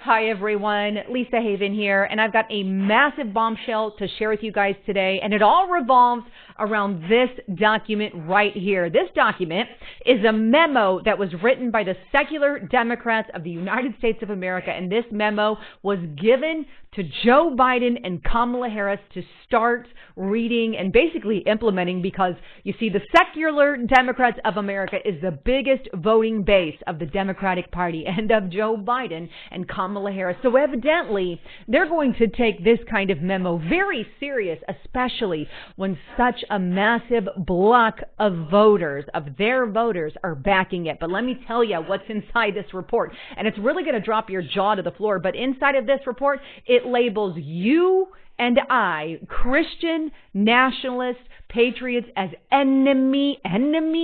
Hi everyone, Lisa Haven here, and I've got a massive bombshell to share with you guys today, and it all revolves around this document right here. This document is a memo that was written by the secular Democrats of the United States of America, and this memo was given to Joe Biden and Kamala Harris to start reading and basically implementing, because you see, the secular Democrats of America is the biggest voting base of the Democratic Party and of Joe Biden and Kamala Harris. So evidently, they're going to take this kind of memo very serious, especially when such a massive block of voters, of their voters, are backing it. But let me tell you what's inside this report, and it's really going to drop your jaw to the floor. But inside of this report, it labels you and I, Christian nationalist patriots, as enemy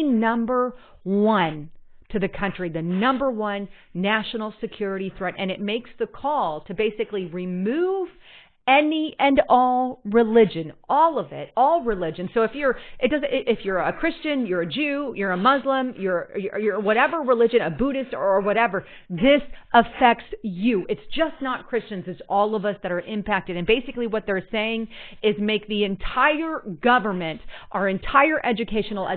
number one to the country, the number one national security threat. And it makes the call to basically remove any and all religion, all of it, all religion. So if you're a Christian, you're a Jew, you're a Muslim, you're whatever religion, a Buddhist or whatever, this affects you. It's just not Christians, it's all of us that are impacted. And basically what they're saying is make the entire government, our entire educational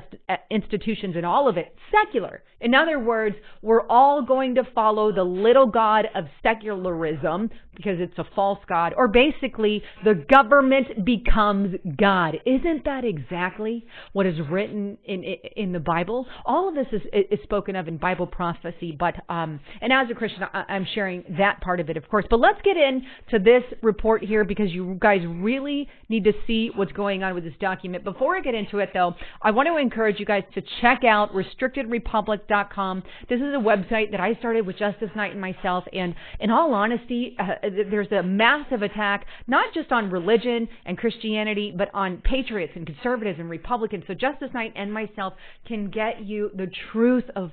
institutions and all of it secular. In other words, we're all going to follow the little god of secularism because it's a false god, or basically the government becomes God. Isn't that exactly what is written in the Bible? All of this is spoken of in Bible prophecy, but and as a Christian, I'm sharing that part of it, of course. But let's get into this report here, because you guys really need to see what's going on with this document. Before I get into it, though, I want to encourage you guys to check out restrictedrepublic.com. This is a website that I started with Justice Knight and myself, and in all honesty, there's a massive attack, not just on religion and Christianity, but on patriots and conservatives and Republicans. So Justice Knight and myself can get you the truth of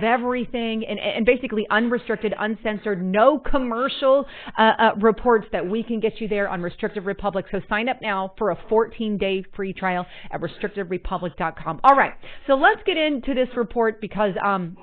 everything, and basically unrestricted, uncensored, no commercial reports that we can get you there on Restricted Republic. So sign up now for a 14-day free trial at restrictedrepublic.com. All right, so let's get into this report, because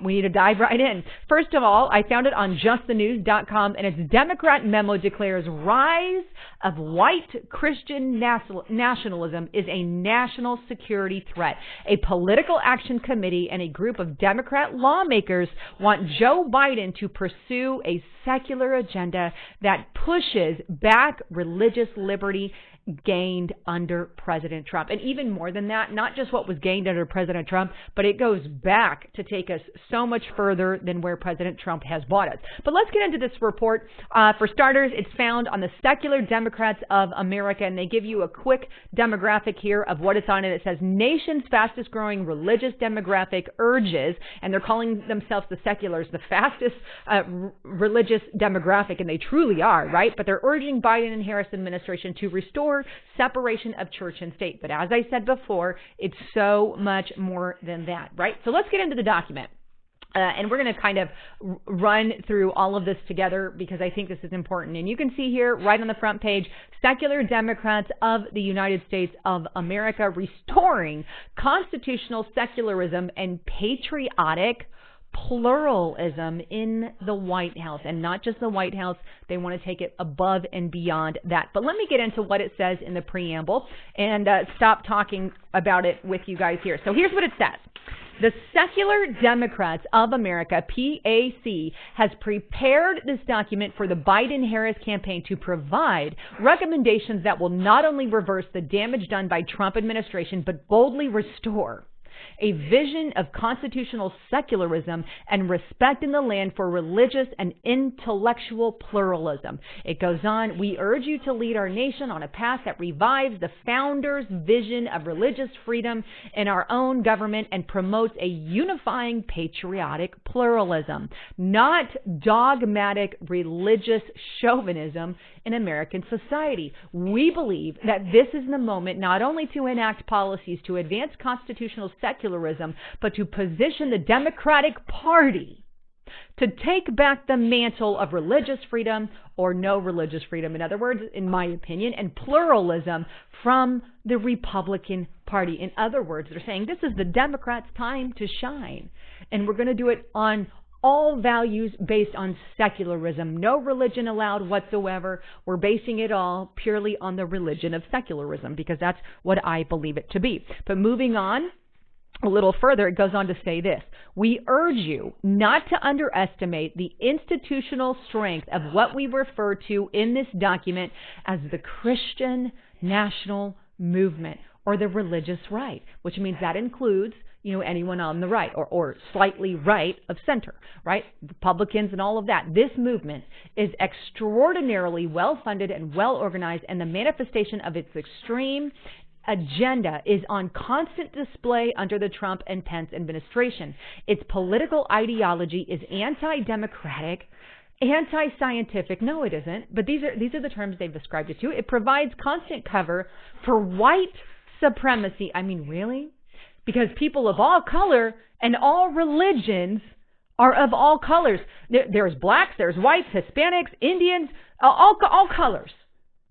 we need to dive right in. First of all, I found it on justthenews.com, and its Democrat memo declares rise of white Christian nationalism is a national security threat. A political action committee and a group of Democrat lawmakers want Joe Biden to pursue a secular agenda that pushes back religious liberty gained under President Trump. And even more than that, not just what was gained under President Trump, but it goes back to take us so much further than where President Trump has brought us. But let's get into this report. For starters, it's found on the Secular Democrats of America, and they give you a quick demographic here of what it's on. And it says, nation's fastest growing religious demographic urges, and they're calling themselves the seculars, the fastest religious demographic, and they truly are, right? But they're urging Biden and Harris administration to restore separation of church and state. But as I said before, it's so much more than that, right? So let's get into the document. And we're going to kind of run through all of this together, because I think this is important. And you can see here right on the front page, Secular Democrats of the United States of America restoring constitutional secularism and patriotic pluralism in the White House. And not just the White House, they want to take it above and beyond that. But let me get into what it says in the preamble and stop talking about it with you guys here. So here's what it says. The Secular Democrats of America, PAC, has prepared this document for the Biden-Harris campaign to provide recommendations that will not only reverse the damage done by Trump administration, but boldly restore a vision of constitutional secularism and respect in the land for religious and intellectual pluralism. It goes on, we urge you to lead our nation on a path that revives the founders' vision of religious freedom in our own government and promotes a unifying patriotic pluralism, not dogmatic religious chauvinism in American society. We believe that this is the moment not only to enact policies to advance constitutional secularism, but to position the Democratic Party to take back the mantle of religious freedom or no religious freedom, in other words, in my opinion, and pluralism from the Republican Party. In other words, they're saying this is the Democrats' time to shine, and we're going to do it on all values based on secularism. No religion allowed whatsoever. We're basing it all purely on the religion of secularism because that's what I believe it to be. But moving on a little further, it goes on to say this: we urge you not to underestimate the institutional strength of what we refer to in this document as the Christian national movement or the religious right, which means that includes anyone on the right or slightly right of center, right? Republicans and all of that. This movement is extraordinarily well-funded and well-organized, and the manifestation of its extreme agenda is on constant display under the Trump and Pence administration. Its political ideology is anti-democratic, anti-scientific. No, it isn't. But these are the terms they've described it to. It provides constant cover for white supremacy. I mean, really? Because people of all color and all religions are of all colors. There's blacks, there's whites, Hispanics, Indians, all colors.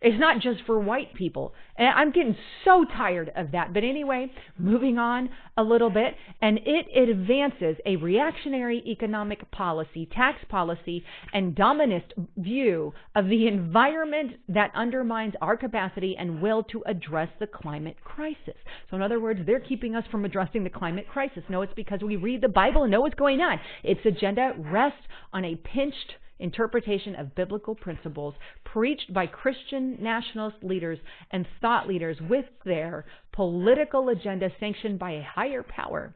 It's not just for white people. And I'm getting so tired of that. But anyway, moving on a little bit. And it advances a reactionary economic policy, tax policy, and dominist view of the environment that undermines our capacity and will to address the climate crisis. So in other words, they're keeping us from addressing the climate crisis. No, it's because we read the Bible and know what's going on. Its agenda rests on a pinched interpretation of biblical principles preached by Christian nationalist leaders and thought leaders with their political agenda sanctioned by a higher power.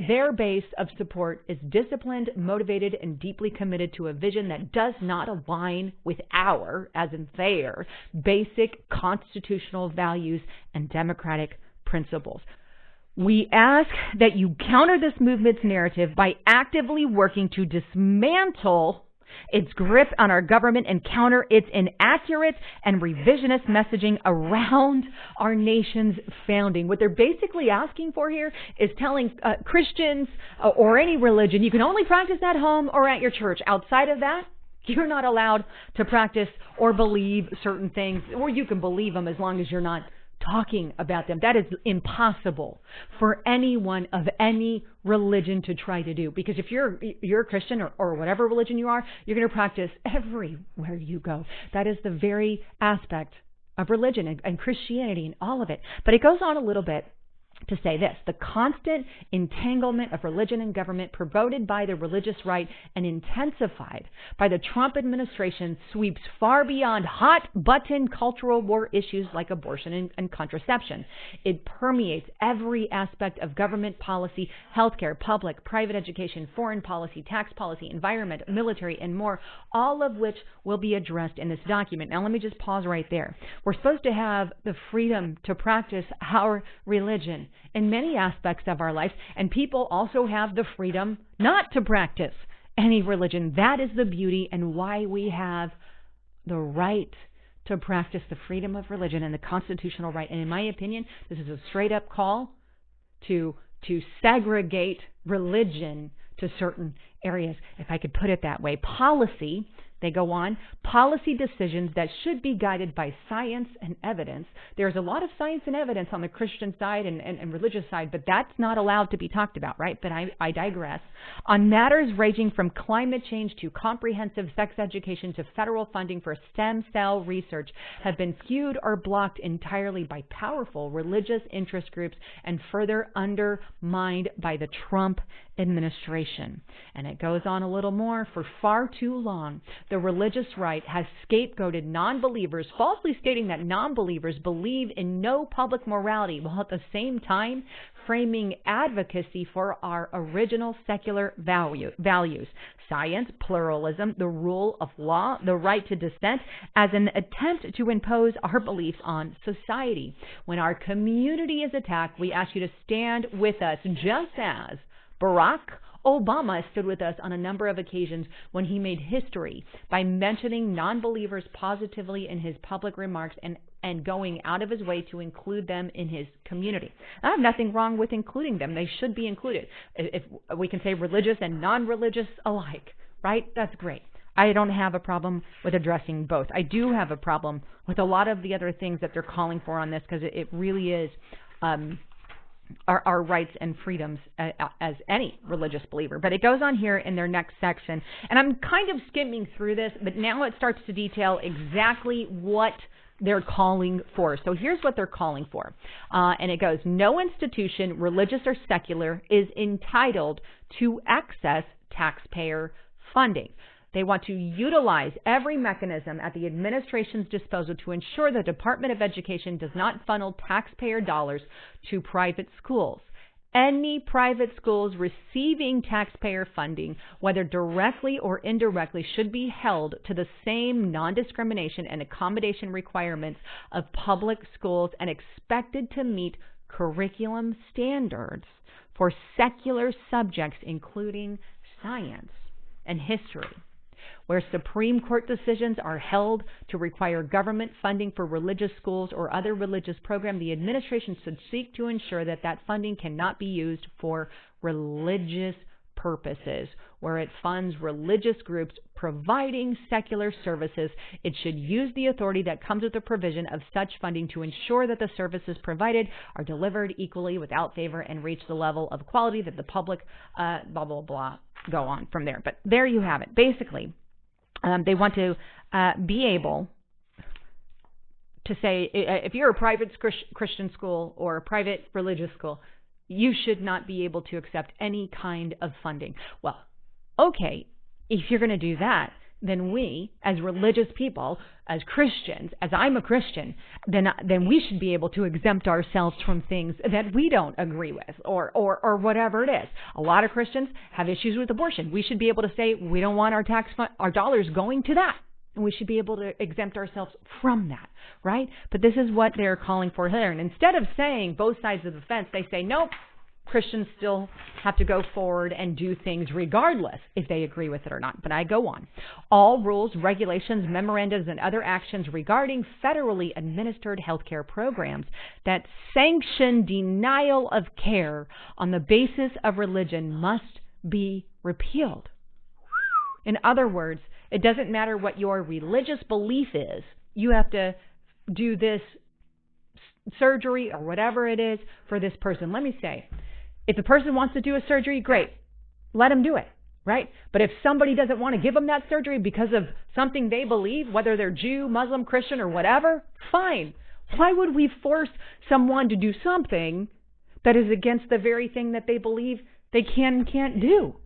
Their base of support is disciplined, motivated, and deeply committed to a vision that does not align with our, as in their, basic constitutional values and democratic principles. We ask that you counter this movement's narrative by actively working to dismantle its grip on our government and counter its inaccurate and revisionist messaging around our nation's founding. What they're basically asking for here is telling Christians or any religion, you can only practice at home or at your church. Outside of that, you're not allowed to practice or believe certain things, or you can believe them as long as you're not talking about them. That is impossible for anyone of any religion to try to do, because if you're a Christian or whatever religion you are, you're going to practice everywhere you go. That is the very aspect of religion and Christianity and all of it. But it goes on a little bit to say this: the constant entanglement of religion and government promoted by the religious right and intensified by the Trump administration sweeps far beyond hot-button cultural war issues like abortion and contraception. It permeates every aspect of government policy, healthcare, public, private education, foreign policy, tax policy, environment, military, and more, all of which will be addressed in this document. Now, let me just pause right there. We're supposed to have the freedom to practice our religion in many aspects of our life, and people also have the freedom not to practice any religion. That is the beauty and why we have the right to practice the freedom of religion and the constitutional right. And in my opinion, this is a straight up call to segregate religion to certain areas, if I could put it that way. Policy, they go on, policy decisions that should be guided by science and evidence. There's a lot of science and evidence on the Christian side and religious side, but that's not allowed to be talked about, right? But I digress. On matters ranging from climate change to comprehensive sex education to federal funding for stem cell research have been skewed or blocked entirely by powerful religious interest groups and further undermined by the Trump administration. And it goes on a little more. For far too long, the religious right has scapegoated non-believers, falsely stating that non-believers believe in no public morality, while at the same time framing advocacy for our original secular values, science, pluralism, the rule of law, the right to dissent, as an attempt to impose our beliefs on society. When our community is attacked, we ask you to stand with us, just as Barack Obama stood with us on a number of occasions when he made history by mentioning non-believers positively in his public remarks and going out of his way to include them in his community. I have nothing wrong with including them. They should be included. If we can say religious and non-religious alike, right? That's great. I don't have a problem with addressing both. I do have a problem with a lot of the other things that they're calling for on this, because it really is our rights and freedoms as any religious believer. But it goes on here in their next section. And I'm kind of skimming through this, but now it starts to detail exactly what they're calling for. So here's what they're calling for. And it goes, no institution, religious or secular, is entitled to access taxpayer funding. They want to utilize every mechanism at the administration's disposal to ensure the Department of Education does not funnel taxpayer dollars to private schools. Any private schools receiving taxpayer funding, whether directly or indirectly, should be held to the same non-discrimination and accommodation requirements of public schools and expected to meet curriculum standards for secular subjects, including science and history. Where Supreme Court decisions are held to require government funding for religious schools or other religious programs, the administration should seek to ensure that that funding cannot be used for religious purposes. Where it funds religious groups providing secular services, it should use the authority that comes with the provision of such funding to ensure that the services provided are delivered equally without favor and reach the level of quality that the public, blah, blah, blah, go on from there. But there you have it. Basically, they want to be able to say, if you're a private Christian school or a private religious school, you should not be able to accept any kind of funding. Well, okay, if you're going to do that, then we, as religious people, as Christians, as I'm a Christian, then we should be able to exempt ourselves from things that we don't agree with, or whatever it is. A lot of Christians have issues with abortion. We should be able to say we don't want our dollars going to that, and we should be able to exempt ourselves from that, right? But this is what they're calling for here. And instead of saying both sides of the fence, they say, nope, Christians still have to go forward and do things regardless if they agree with it or not. But I go on. All rules, regulations, memorandums, and other actions regarding federally administered healthcare programs that sanction denial of care on the basis of religion must be repealed. In other words, it doesn't matter what your religious belief is. You have to do this surgery or whatever it is for this person. Let me say, if the person wants to do a surgery, great. Let them do it, right? But if somebody doesn't want to give them that surgery because of something they believe, whether they're Jew, Muslim, Christian, or whatever, fine. Why would we force someone to do something that is against the very thing that they believe they can and can't do?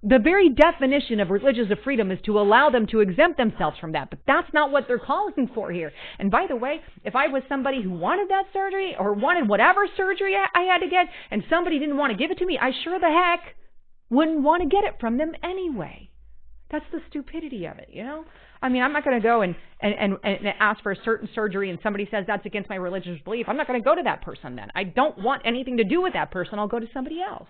The very definition of religious freedom is to allow them to exempt themselves from that. But that's not what they're calling for here. And by the way, if I was somebody who wanted that surgery or wanted whatever surgery I had to get and somebody didn't want to give it to me, I sure the heck wouldn't want to get it from them anyway. That's the stupidity of it, you know? I mean, I'm not going to go and ask for a certain surgery and somebody says that's against my religious belief. I'm not going to go to that person then. I don't want anything to do with that person. I'll go to somebody else.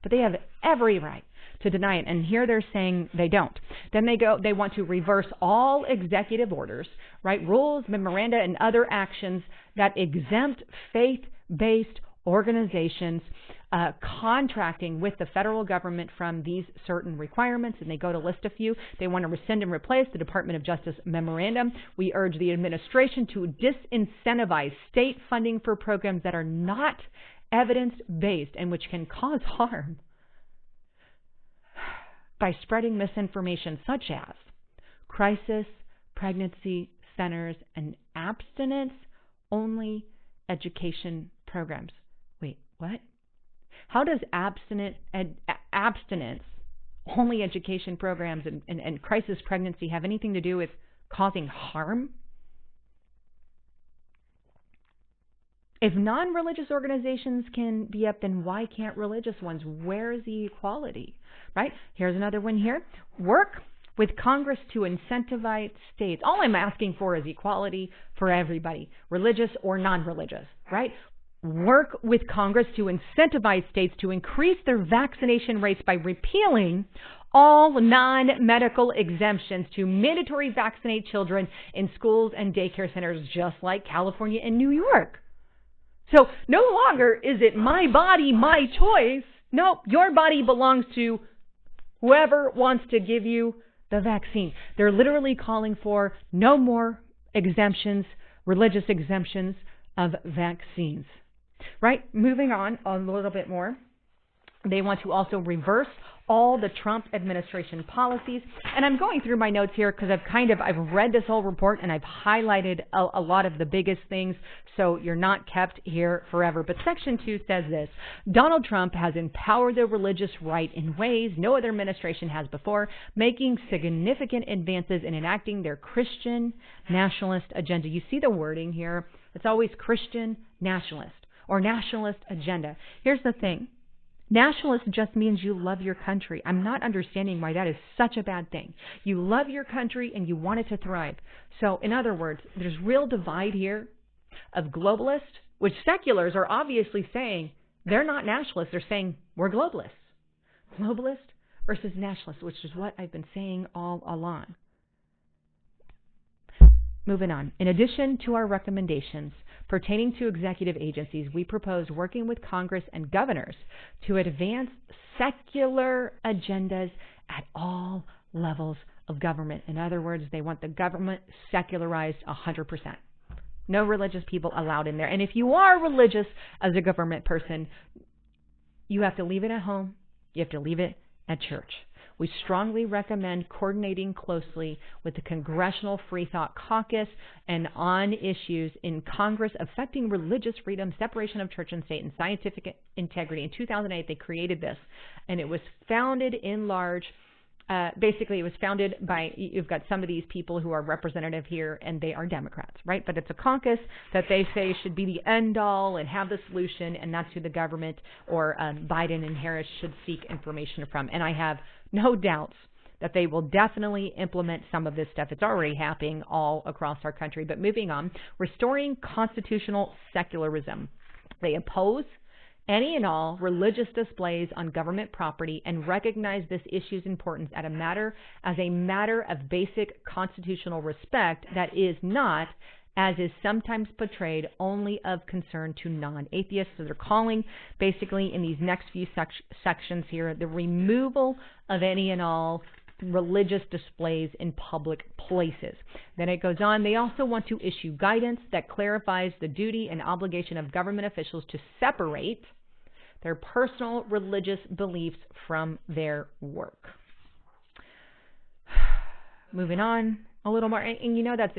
But they have every right to deny it. And here they're saying they don't. Then they want to reverse all executive orders, right? Rules, memoranda, and other actions that exempt faith-based organizations contracting with the federal government from these certain requirements. And they go to list a few. They want to rescind and replace the Department of Justice memorandum. We urge the administration to disincentivize state funding for programs that are not evidence-based and which can cause harm by spreading misinformation such as crisis, pregnancy centers, and abstinence-only education programs. Wait, what? How does abstinence-only education programs and crisis pregnancy have anything to do with causing harm? If non-religious organizations can be up, then why can't religious ones? Where is the equality, right? Here's another one here. Work with Congress to incentivize states. All I'm asking for is equality for everybody, religious or non-religious, right? Work with Congress to incentivize states to increase their vaccination rates by repealing all non-medical exemptions to mandatory vaccinate children in schools and daycare centers, just like California and New York. So no longer is it my body, my choice. No, your body belongs to whoever wants to give you the vaccine. They're literally calling for no more exemptions, religious exemptions of vaccines. Right? Moving on a little bit more. They want to also reverse all the Trump administration policies. And I'm going through my notes here because I've read this whole report and I've highlighted a lot of the biggest things, so you're not kept here forever. But Section 2 says this: Donald Trump has empowered the religious right in ways no other administration has before, making significant advances in enacting their Christian nationalist agenda. You see the wording here? It's always Christian nationalist or nationalist agenda. Here's the thing. Nationalist just means you love your country. I'm not understanding why that is such a bad thing. You love your country and you want it to thrive. So, in other words, there's real divide here of globalists, which seculars are obviously saying they're not nationalists. They're saying we're globalists. Globalist versus nationalist, which is what I've been saying all along. Moving on. In addition to our recommendations pertaining to executive agencies, we propose working with Congress and governors to advance secular agendas at all levels of government. In other words, they want the government secularized 100%. No religious people allowed in there. And if you are religious as a government person, you have to leave it at home. You have to leave it at church. We strongly recommend coordinating closely with the Congressional Free Thought Caucus and on issues in Congress affecting religious freedom, separation of church and state, and scientific integrity. In 2008, they created this, and it was founded in large. Basically, it was founded by, you've got some of these people who are representative here, and they are Democrats, right? But it's a caucus that they say should be the end all and have the solution, and that's who the government or Biden and Harris should seek information from. And I have no doubts that they will definitely implement some of this stuff. It's already happening all across our country. But moving on, restoring constitutional secularism. They oppose any and all religious displays on government property and recognize this issue's importance as a matter of basic constitutional respect that is not, as is sometimes portrayed, only of concern to non-atheists. So they're calling, basically, in these next few sections here, the removal of any and all religious displays in public places. Then it goes on. They also want to issue guidance that clarifies the duty and obligation of government officials to separate their personal religious beliefs from their work. Moving on a little more, and you know that's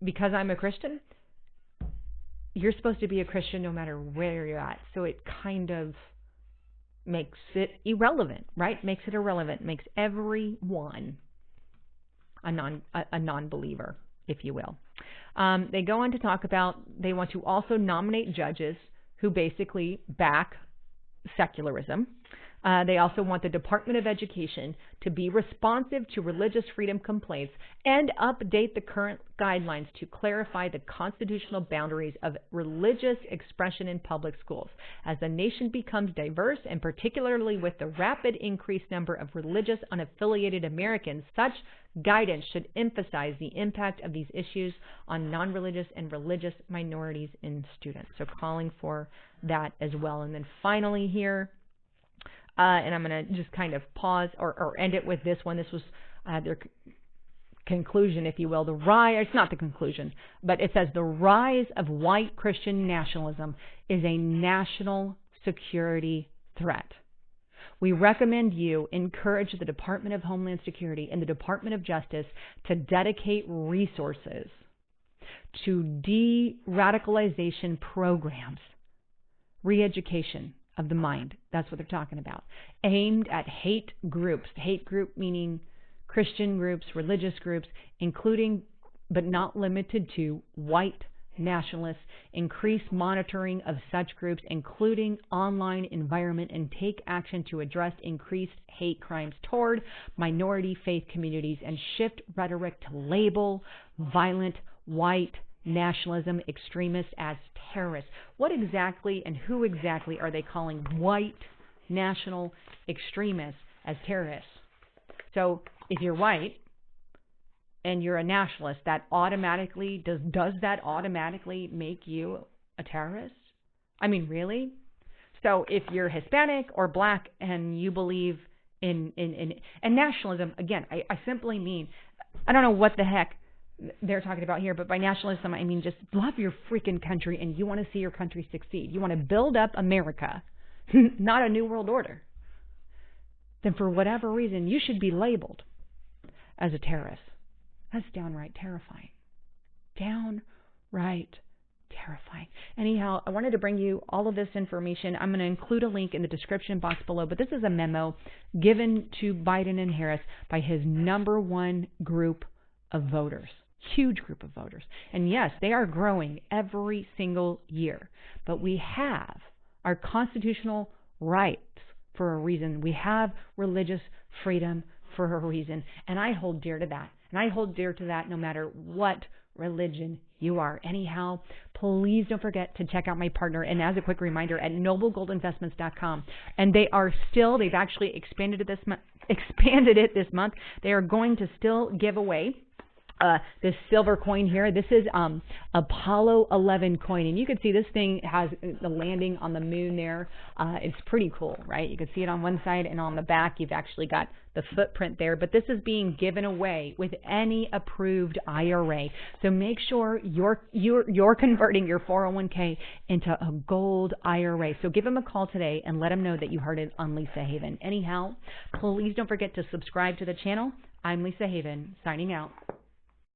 because I'm a Christian, you're supposed to be a Christian no matter where you're at. So it kind of makes it irrelevant, right? Makes it irrelevant. Makes everyone a non-believer, if you will. They go on to talk about they want to also nominate judges who basically back secularism. They also want the Department of Education to be responsive to religious freedom complaints and update the current guidelines to clarify the constitutional boundaries of religious expression in public schools. As the nation becomes diverse, and particularly with the rapid increased number of religious unaffiliated Americans, such guidance should emphasize the impact of these issues on non-religious and religious minorities in students. So calling for that as well. And then finally here, and I'm going to just kind of pause or end it with this one. This was their conclusion, if you will. The rise, it's not the conclusion, but it says the rise of white Christian nationalism is a national security threat. We recommend you encourage the Department of Homeland Security and the Department of Justice to dedicate resources to de-radicalization programs, re-education of the mind. That's what they're talking about. Aimed at hate groups. Hate group meaning Christian groups, religious groups, including but not limited to white nationalists. Increase monitoring of such groups, including online environment, and take action to address increased hate crimes toward minority faith communities and shift rhetoric to label violent white nationalism extremists as terrorists. What exactly and who exactly are they calling white national extremists as terrorists? So if you're white and you're a nationalist, that automatically does that automatically make you a terrorist? I mean, really? So if you're Hispanic or black and you believe in nationalism, again, I simply mean, I don't know what the heck they're talking about here, but by nationalism, I mean just love your freaking country and you want to see your country succeed. You want to build up America, not a new world order. Then for whatever reason, you should be labeled as a terrorist. That's downright terrifying. Downright terrifying. Anyhow, I wanted to bring you all of this information. I'm going to include a link in the description box below, but this is a memo given to Biden and Harris by his number one group of voters. Huge group of voters. And yes, they are growing every single year. But we have our constitutional rights for a reason. We have religious freedom for a reason. And I hold dear to that. And I hold dear to that no matter what religion you are. Anyhow, please don't forget to check out my partner, and as a quick reminder, at noblegoldinvestments.com. And they've actually expanded it this month. They are going to still give away this silver coin here. This is Apollo 11 coin, and you can see this thing has the landing on the moon there. It's pretty cool, right? You can see it on one side, and on the back you've actually got the footprint there. But this is being given away with any approved IRA. So make sure you're converting your 401k into a gold IRA. So give them a call today and let them know that you heard it on Lisa Haven. Anyhow, please don't forget to subscribe to the channel. I'm Lisa Haven, signing out.